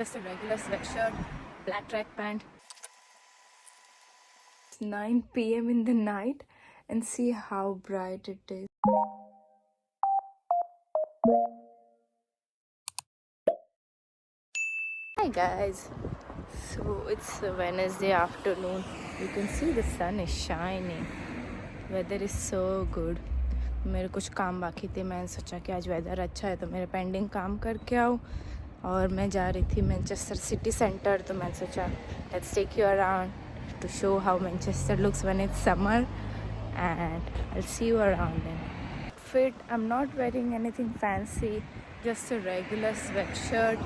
Just a regular sweatshirt, black track pant. It's 9 p.m. in the night and see how bright it is. Hi guys, so it's a Wednesday afternoon. You can see the sun is shining. Weather is so good. मेरे कुछ काम बाकी थे, मैंने सोचा कि आज weather अच्छा है तो मेरे पेंडिंग काम करके आऊँ. और मैं जा रही थी मैनचेस्टर सिटी सेंटर, तो मैंने सोचा let's take you around to show how Manchester looks when it's summer and I'll see you around then. Fit, I'm not wearing anything fancy, just a regular sweatshirt,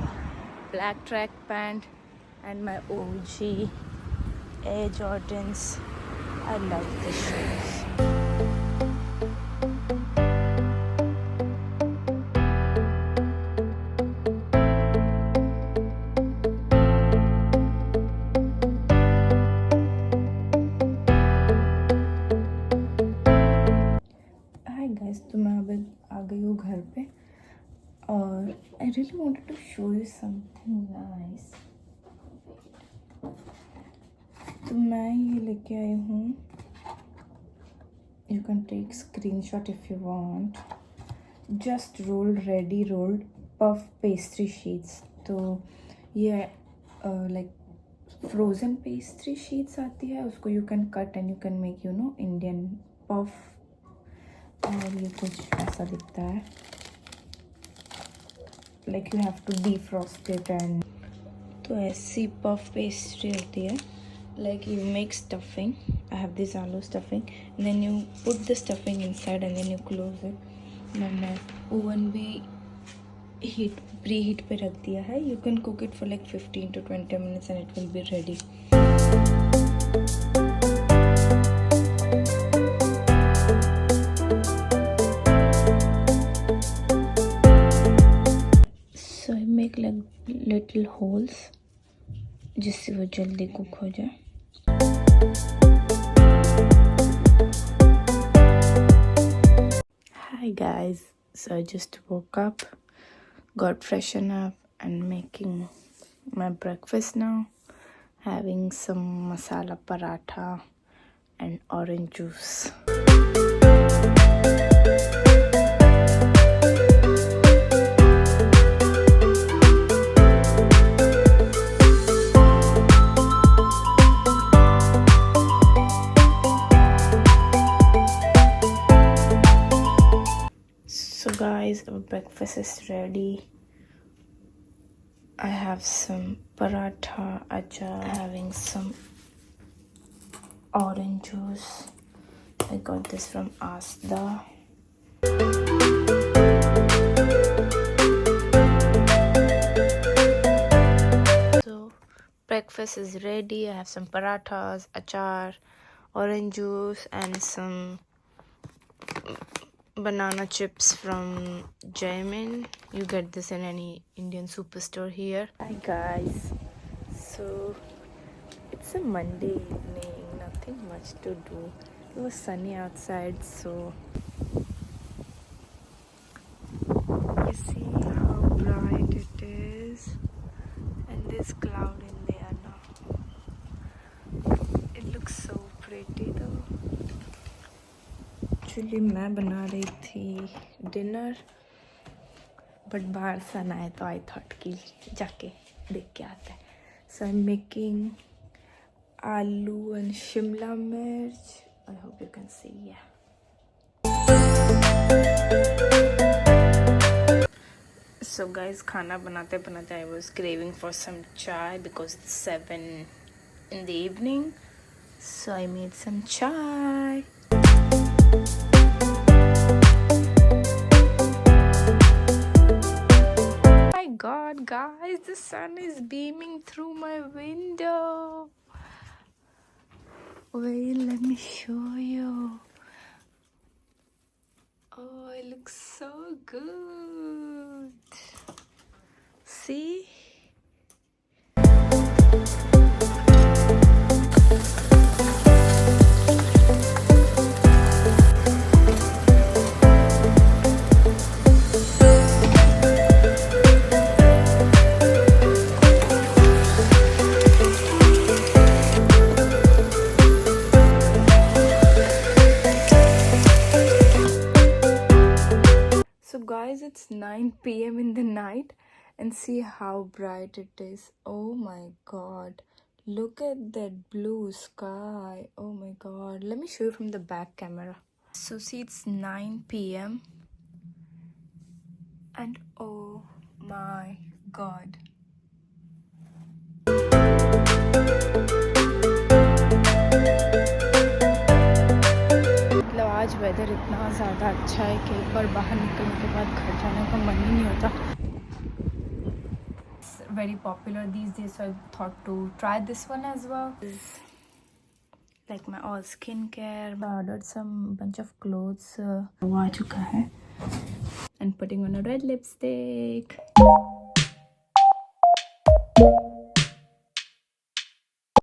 black track pant and my OG Air Jordans. I love the shoes. तो मैं अब आ गई हूँ घर पे और I really wanted to show you something nice. तो मैं ये लेके आई हूँ, you can take screenshot if you want. Just rolled ready rolled puff pastry sheets. तो ये लाइक फ्रोज़न पेस्ट्री शीट्स आती है, उसको you can cut and you can make Indian puff. और ये कुछ ऐसा दिखता है, like you have to defrost it and तो ऐसी पफ पेस्ट्री होती है. Like you make stuffing, I have this aloo stuffing and then you put the stuffing inside and then you close it. मैंने ओवन भी प्री हीट पे रख दिया है. You can cook it for like 15 to 20 minutes and it will be ready. Make like little holes जिससे वो जल्दी cook हो जाए. Hi guys, so I just woke up, got freshen up and making my breakfast now. Having some masala paratha and orange juice. So guys, our breakfast is ready. I have some paratha, achar, having some orange juice. I got this from Asda. So breakfast is ready. I have some parathas, achar, orange juice and some banana chips from Jaimin. You get this in any Indian superstore here. Hi guys, so it's a Monday evening, nothing much to do. It was sunny outside, so you see how bright it is and this cloud in there now. It looks so pretty though. Actually मैं बना रही थी dinner but बाहर सन आए तो I thought कि जाके देख के आता है. So I am making aloo and shimla mirch. I hope you can see. So guys, खाना बनाते बनाते I was craving for some chai because it's 7 in the evening. So I made some chai. God guys, the sun is beaming through my window. Wait, let me show you. Oh, it looks so good. See? 9 p.m. in the night and see how bright it is. Oh my god. Look at that blue sky. Oh my god. Let me show you from the back camera. So see, it's 9 p.m. and oh my god. मतलब आज weather इतना ज़्यादा अच्छा है कि एक बार बाहर निकलने के बाद घर जाने का मन ही नहीं होता. It's very popular these days, so I thought to try this one as well. Like my all skincare. I ordered some bunch of clothes. वो आ चुका है. And putting on a red lipstick.